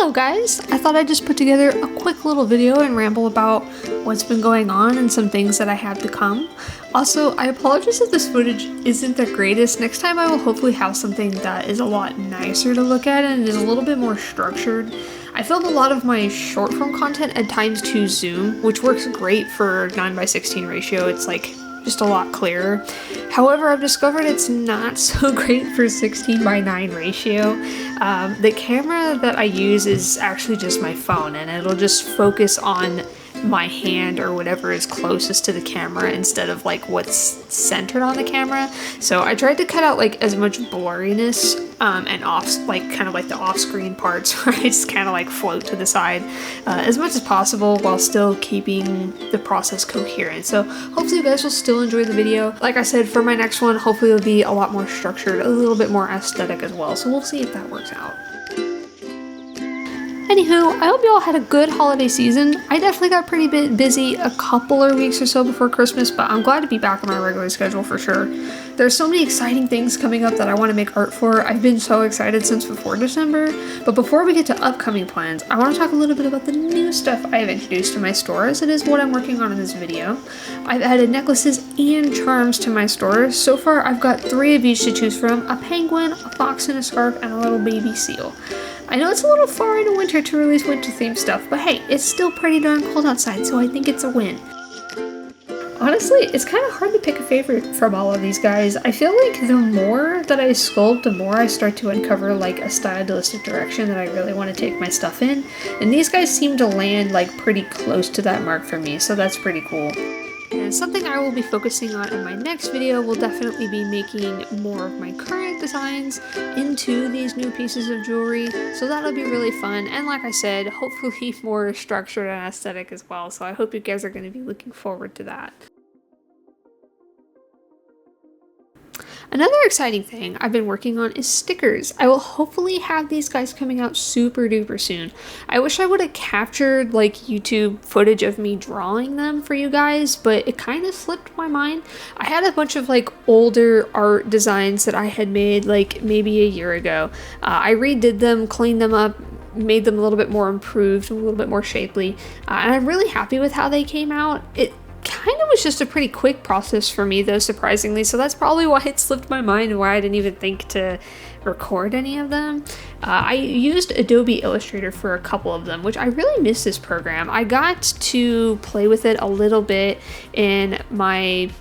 Hello guys! I thought I'd just put together a quick little video and ramble about what's been going on and some things that I have to come. Also, I apologize if this footage isn't the greatest. Next time I will hopefully have something that is a lot nicer to look at and is a little bit more structured. I filmed a lot of my short form content at times to zoom, which works great for 9:16 ratio. It's like just a lot clearer. However, I've discovered it's not so great for 16:9 ratio. The camera that I use is actually just my phone, and it'll just focus on my hand or whatever is closest to the camera instead of like what's centered on the camera. So I tried to cut out like as much blurriness and off, like kind of like the off-screen parts where I just kind of like float to the side as much as possible while still keeping the process coherent. So hopefully you guys will still enjoy the video. Like I said, for my next one, hopefully it'll be a lot more structured, a little bit more aesthetic as well. So we'll see if that works out. Anywho, I hope you all had a good holiday season. I definitely got pretty busy a couple of weeks or so before Christmas, but I'm glad to be back on my regular schedule for sure. There's so many exciting things coming up that I want to make art for. I've been so excited since before December. But before we get to upcoming plans, I want to talk a little bit about the new stuff I have introduced to my store, as it is what I'm working on in this video. I've added necklaces and charms to my store. So far, I've got 3 of each to choose from: a penguin, a fox in a scarf, and a little baby seal. I know it's a little far into winter to release winter themed stuff, but hey, it's still pretty darn cold outside, so I think it's a win. Honestly, it's kind of hard to pick a favorite from all of these guys. I feel like the more that I sculpt, the more I start to uncover like a stylistic direction that I really want to take my stuff in, and these guys seem to land like pretty close to that mark for me, so that's pretty cool. And something I will be focusing on in my next video will definitely be making more of my current designs into these new pieces of jewelry, so that'll be really fun, and like I said, hopefully more structured and aesthetic as well, so I hope you guys are going to be looking forward to that. Another exciting thing I've been working on is stickers. I will hopefully have these guys coming out super duper soon. I wish I would have captured like YouTube footage of me drawing them for you guys, but it kind of slipped my mind. I had a bunch of like older art designs that I had made like maybe a year ago. I redid them, cleaned them up, made them a little bit more improved, a little bit more shapely, and I'm really happy with how they came out. It kind of was just a pretty quick process for me though, surprisingly, so that's probably why it slipped my mind and why I didn't even think to record any of them. I used Adobe Illustrator for a couple of them, which I really miss this program. I got to play with it a little bit in my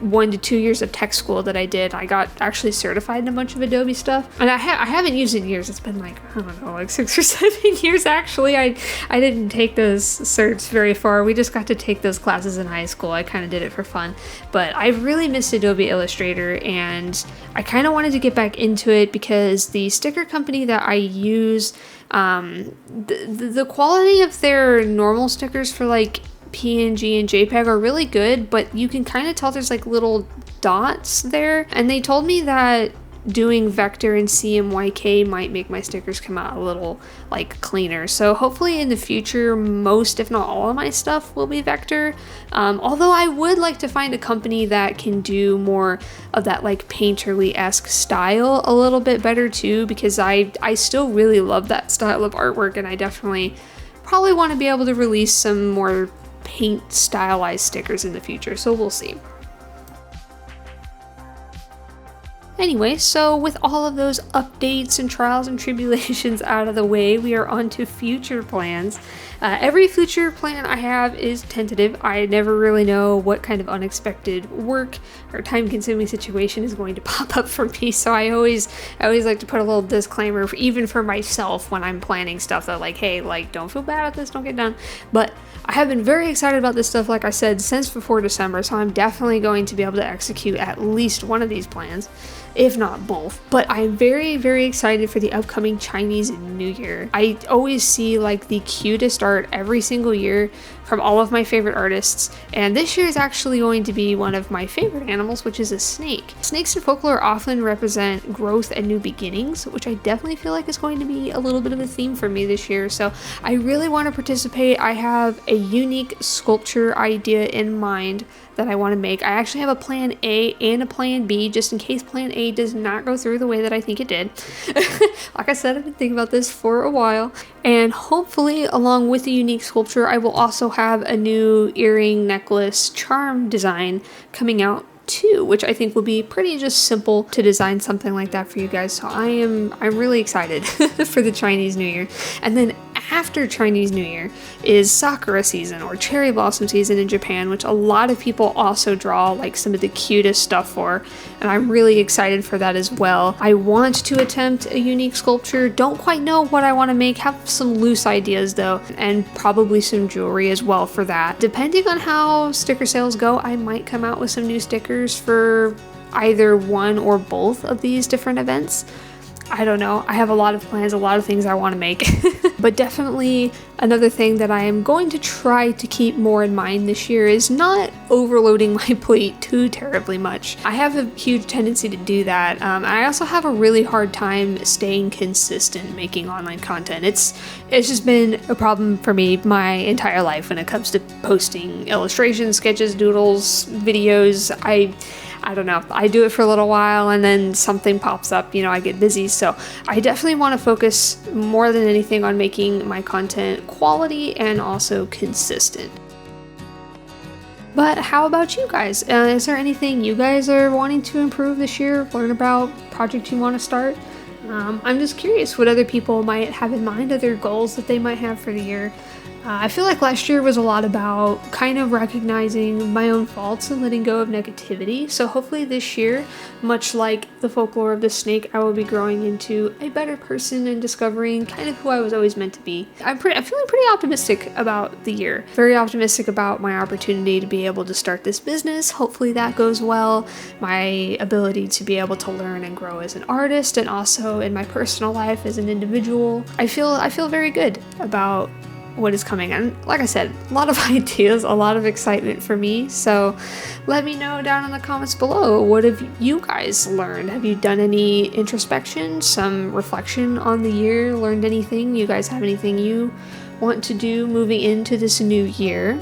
1 to 2 years of tech school that I did. I got actually certified in a bunch of Adobe stuff, and I haven't used it in years. It's been like, I don't know, like 6 or 7 years actually. I didn't take those certs very far. We just got to take those classes in high school. I kind of did it for fun, but I really missed Adobe Illustrator, and I kind of wanted to get back into it because the sticker company that I use, the quality of their normal stickers for like PNG and JPEG are really good, but you can kind of tell there's like little dots there, and they told me that doing vector and CMYK might make my stickers come out a little like cleaner. So hopefully in the future, most if not all of my stuff will be vector, although I would like to find a company that can do more of that like painterly-esque style a little bit better too, because I still really love that style of artwork, and I definitely probably want to be able to release some more paint stylized stickers in the future, so we'll see. Anyway, so with all of those updates and trials and tribulations out of the way, we are on to future plans. Every future plan I have is tentative. I never really know what kind of unexpected work or time-consuming situation is going to pop up for me, so I always like to put a little disclaimer, even for myself when I'm planning stuff, that like, hey, like, don't feel bad if this don't get done. But I have been very excited about this stuff, like I said, since before December, so I'm definitely going to be able to execute at least one of these plans, if not both. But I'm very, very excited for the upcoming Chinese New Year. I always see like the cutest art every single year from all of my favorite artists, and this year is actually going to be one of my favorite animals, which is a snake. Snakes in folklore often represent growth and new beginnings, which I definitely feel like is going to be a little bit of a theme for me this year, so I really want to participate. I have a unique sculpture idea in mind that I want to make. I actually have a plan A and a plan B, just in case plan A Q&A does not go through the way that I think it did. Like I said, I've been thinking about this for a while, and hopefully along with the unique sculpture, I will also have a new earring, necklace, charm design coming out too, which I think will be pretty just simple to design something like that for you guys. So I'm really excited for the Chinese New Year. And then after Chinese New Year is Sakura season, or cherry blossom season in Japan, which a lot of people also draw like some of the cutest stuff for, and I'm really excited for that as well. I want to attempt a unique sculpture, don't quite know what I want to make, have some loose ideas though, and probably some jewelry as well for that. Depending on how sticker sales go, I might come out with some new stickers for either one or both of these different events. I don't know. I have a lot of plans, a lot of things I want to make. But definitely another thing that I am going to try to keep more in mind this year is not overloading my plate too terribly much. I have a huge tendency to do that. I also have a really hard time staying consistent making online content. It's just been a problem for me my entire life when it comes to posting illustrations, sketches, doodles, videos. I don't know, I do it for a little while and then something pops up, I get busy. So I definitely want to focus more than anything on making my content quality and also consistent. But how about you guys? Is there anything you guys are wanting to improve this year, learn about, project you want to start? I'm just curious what other people might have in mind, other goals that they might have for the year. I feel like last year was a lot about kind of recognizing my own faults and letting go of negativity. So hopefully this year, much like the folklore of the snake, I will be growing into a better person and discovering kind of who I was always meant to be. I'm feeling pretty optimistic about the year. Very optimistic about my opportunity to be able to start this business. Hopefully that goes well. My ability to be able to learn and grow as an artist, and also in my personal life as an individual. I feel very good about what is coming. And like I said, a lot of ideas, a lot of excitement for me. So let me know down in the comments below, what have you guys learned? Have you done any introspection, some reflection on the year, learned anything? You guys have anything you want to do moving into this new year?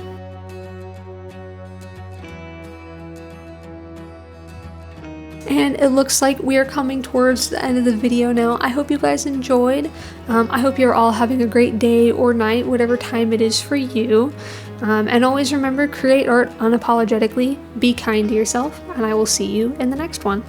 And it looks like we are coming towards the end of the video now. I hope you guys enjoyed. I hope you're all having a great day or night, whatever time it is for you. And always remember, create art unapologetically, be kind to yourself, and I will see you in the next one.